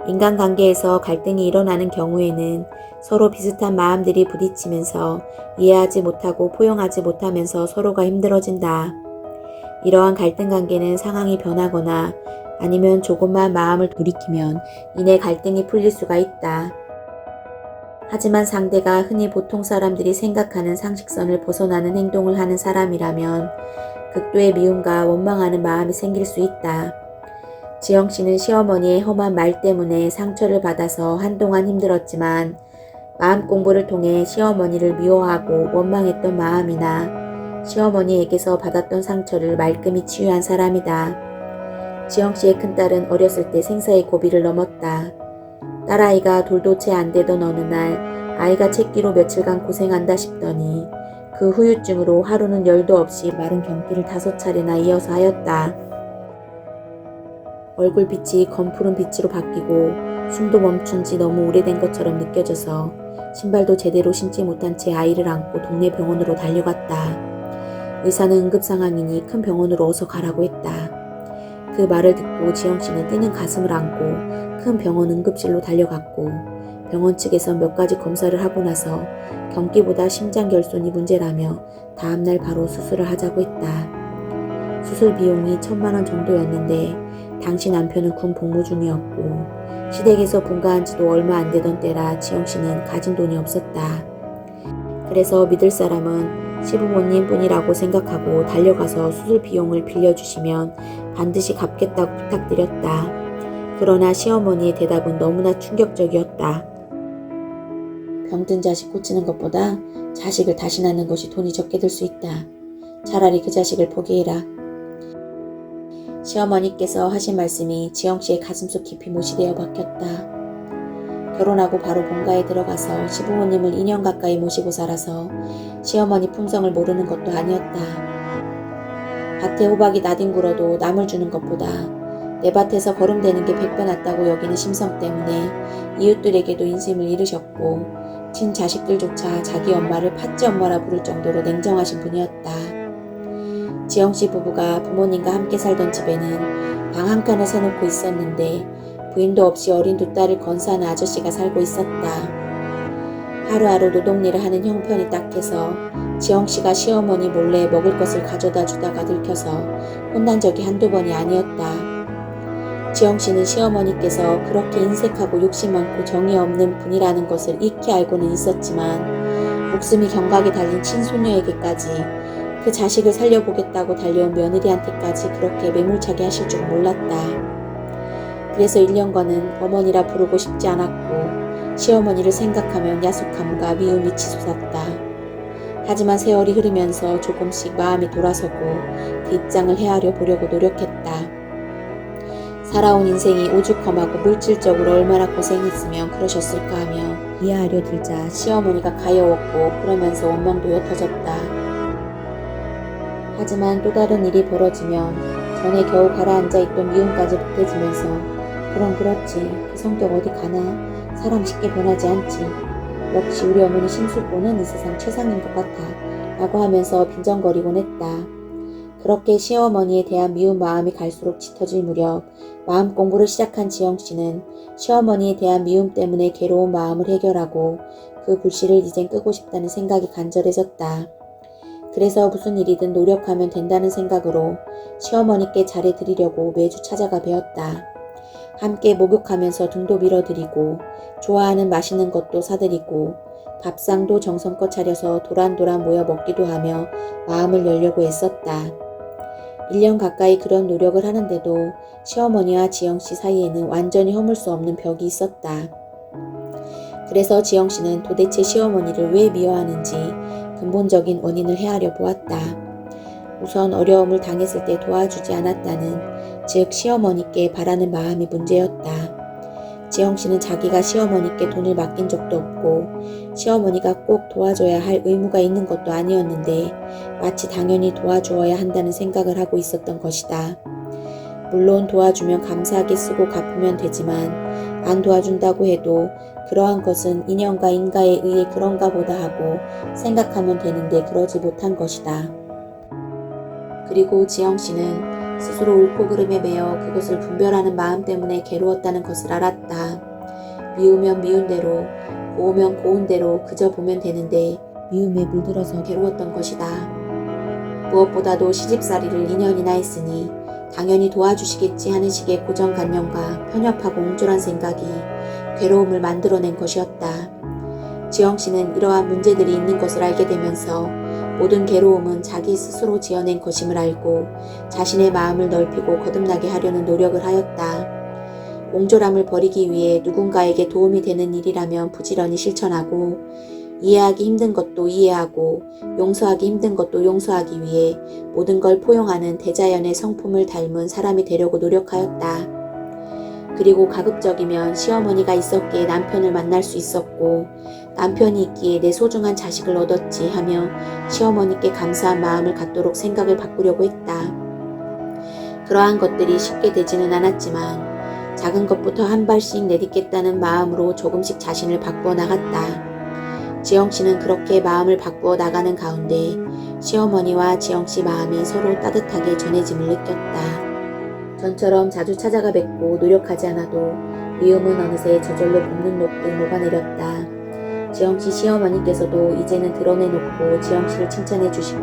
인간관계에서 갈등이 일어나는 경우에는 서로 비슷한 마음들이 부딪히면서 이해하지 못하고 포용하지 못하면서 서로가 힘들어진다. 이러한 갈등 관계는 상황이 변하거나 아니면 조금만 마음을 돌이키면 이내 갈등이 풀릴 수가 있다. 하지만 상대가 흔히 보통 사람들이 생각하는 상식선을 벗어나는 행동을 하는 사람이라면 극도의 미움과 원망하는 마음이 생길 수 있다. 지영 씨는 시어머니의 험한 말 때문에 상처를 받아서 한동안 힘들었지만 마음 공부를 통해 시어머니를 미워하고 원망했던 마음이나 시어머니에게서 받았던 상처를 말끔히 치유한 사람이다. 지영 씨의 큰딸은 어렸을 때 생사의 고비를 넘었다. 딸아이가 돌도 채 안 되던 어느 날 아이가 채기로 며칠간 고생한다 싶더니 그 후유증으로 하루는 열도 없이 마른 경기를 5차례나 이어서 하였다. 얼굴빛이 검푸른 빛으로 바뀌고 숨도 멈춘 지 너무 오래된 것처럼 느껴져서 신발도 제대로 신지 못한 채 아이를 안고 동네 병원으로 달려갔다. 의사는 응급 상황이니 큰 병원으로 어서 가라고 했다. 그 말을 듣고 지영 씨는 뛰는 가슴을 안고 큰 병원 응급실로 달려갔고 병원 측에서 몇 가지 검사를 하고 나서 경기보다 심장결손이 문제라며 다음날 바로 수술을 하자고 했다. 수술 비용이 1,000만 원 정도였는데 당시 남편은 군 복무 중이었고 시댁에서 분가한 지도 얼마 안 되던 때라 지영 씨는 가진 돈이 없었다. 그래서 믿을 사람은 시부모님 뿐이라고 생각하고 달려가서 수술 비용을 빌려주시면 반드시 갚겠다고 부탁드렸다. 그러나 시어머니의 대답은 너무나 충격적이었다. 병든 자식 고치는 것보다 자식을 다시 낳는 것이 돈이 적게 들 수 있다. 차라리 그 자식을 포기해라. 시어머니께서 하신 말씀이 지영 씨의 가슴속 깊이 못이되어 박혔다. 결혼하고 바로 본가에 들어가서 시부모님을 2년 가까이 모시고 살아서 시어머니 품성을 모르는 것도 아니었다. 밭에 호박이 나뒹굴어도 남을 주는 것보다 내 밭에서 거름대는 게 100배 낫다고 여기는 심성 때문에 이웃들에게도 인심을 잃으셨고 친자식들조차 자기 엄마를 팥쥐 엄마라 부를 정도로 냉정하신 분이었다. 지영씨 부부가 부모님과 함께 살던 집에는 방 한 칸을 세놓고 있었는데 부인도 없이 어린 두 딸을 건사하는 아저씨가 살고 있었다. 하루하루 노동일을 하는 형편이 딱해서 지영씨가 시어머니 몰래 먹을 것을 가져다 주다가 들켜서 혼난 적이 한두 번이 아니었다. 지영씨는 시어머니께서 그렇게 인색하고 욕심 많고 정이 없는 분이라는 것을 익히 알고는 있었지만 목숨이 경각에 달린 친손녀에게까지 그 자식을 살려보겠다고 달려온 며느리한테까지 그렇게 매몰차게 하실 줄 몰랐다. 그래서 1년간은 어머니라 부르고 싶지 않았고 시어머니를 생각하면 야속함과 미움이 치솟았다. 하지만 세월이 흐르면서 조금씩 마음이 돌아서고 그 입장을 헤아려 보려고 노력했다. 살아온 인생이 오죽험하고 물질적으로 얼마나 고생했으면 그러셨을까 하며 이해하려 들자 시어머니가 가여웠고 그러면서 원망도 옅어졌다. 하지만 또 다른 일이 벌어지면 전에 겨우 가라앉아 있던 미움까지 보태지면서 그럼 그렇지 그 성격 어디 가나 사람 쉽게 변하지 않지 역시 우리 어머니 심술보는 이 세상 최상인 것 같아 라고 하면서 빈정거리곤 했다. 그렇게 시어머니에 대한 미운 마음이 갈수록 짙어질 무렵 마음 공부를 시작한 지영씨는 시어머니에 대한 미움 때문에 괴로운 마음을 해결하고 그 불씨를 이젠 끄고 싶다는 생각이 간절해졌다. 그래서 무슨 일이든 노력하면 된다는 생각으로 시어머니께 잘해드리려고 매주 찾아가 배웠다. 함께 목욕하면서 등도 밀어드리고 좋아하는 맛있는 것도 사드리고 밥상도 정성껏 차려서 도란도란 모여 먹기도 하며 마음을 열려고 애썼다. 1년 가까이 그런 노력을 하는데도 시어머니와 지영씨 사이에는 완전히 허물 수 없는 벽이 있었다. 그래서 지영씨는 도대체 시어머니를 왜 미워하는지 근본적인 원인을 헤아려 보았다. 우선 어려움을 당했을 때 도와주지 않았다는 즉 시어머니께 바라는 마음이 문제였다. 지영씨는 자기가 시어머니께 돈을 맡긴 적도 없고 시어머니가 꼭 도와줘야 할 의무가 있는 것도 아니었는데 마치 당연히 도와주어야 한다는 생각을 하고 있었던 것이다. 물론 도와주면 감사하게 쓰고 갚으면 되지만 안 도와준다고 해도 그러한 것은 인연과 인과에 의해 그런가 보다 하고 생각하면 되는데 그러지 못한 것이다. 그리고 지영씨는 스스로 옳고 그름에 매여 그것을 분별하는 마음 때문에 괴로웠다는 것을 알았다. 미우면 미운 대로, 고우면 고운 대로 그저 보면 되는데 미움에 물들어서 괴로웠던 것이다. 무엇보다도 시집살이를 2년이나 했으니 당연히 도와주시겠지 하는 식의 고정관념과 편협하고 옹졸한 생각이 괴로움을 만들어낸 것이었다. 지영씨는 이러한 문제들이 있는 것을 알게 되면서 모든 괴로움은 자기 스스로 지어낸 것임을 알고 자신의 마음을 넓히고 거듭나게 하려는 노력을 하였다. 옹졸함을 버리기 위해 누군가에게 도움이 되는 일이라면 부지런히 실천하고 이해하기 힘든 것도 이해하고 용서하기 힘든 것도 용서하기 위해 모든 걸 포용하는 대자연의 성품을 닮은 사람이 되려고 노력하였다. 그리고 가급적이면 시어머니가 있었기에 남편을 만날 수 있었고 남편이 있기에 내 소중한 자식을 얻었지 하며 시어머니께 감사한 마음을 갖도록 생각을 바꾸려고 했다. 그러한 것들이 쉽게 되지는 않았지만 작은 것부터 한 발씩 내딛겠다는 마음으로 조금씩 자신을 바꾸어 나갔다. 지영씨는 그렇게 마음을 바꾸어 나가는 가운데 시어머니와 지영씨 마음이 서로 따뜻하게 전해짐을 느꼈다. 전처럼 자주 찾아가 뵙고 노력하지 않아도 미움은 어느새 저절로 볶는 녹듯 녹아내렸다. 지영씨 시어머니께서도 이제는 드러내놓고 지영씨를 칭찬해 주시고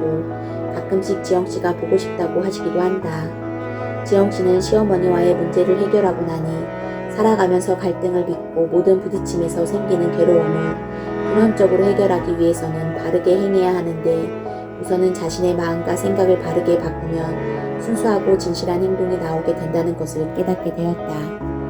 가끔씩 지영씨가 보고 싶다고 하시기도 한다. 지영씨는 시어머니와의 문제를 해결하고 나니 살아가면서 갈등을 빚고 모든 부딪힘에서 생기는 괴로움을 근원적으로 해결하기 위해서는 바르게 행해야 하는데 우선은 자신의 마음과 생각을 바르게 바꾸면 순수하고 진실한 행동이 나오게 된다는 것을 깨닫게 되었다.